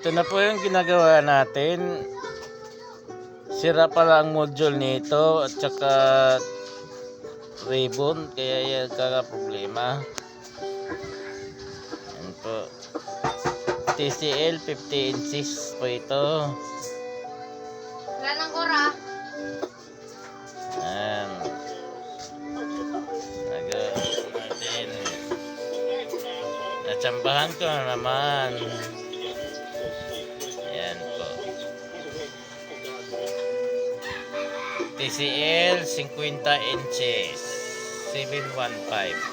Ito na po yung ginagawa natin. Sira pala ang module nito at saka ribbon, kaya yan kaka-problema. Yan po. TCL 50 inches po ito. Wala nang kora. Yan. Natin. Natsambahan ko na naman. Yan po. TCL 50 inches 715.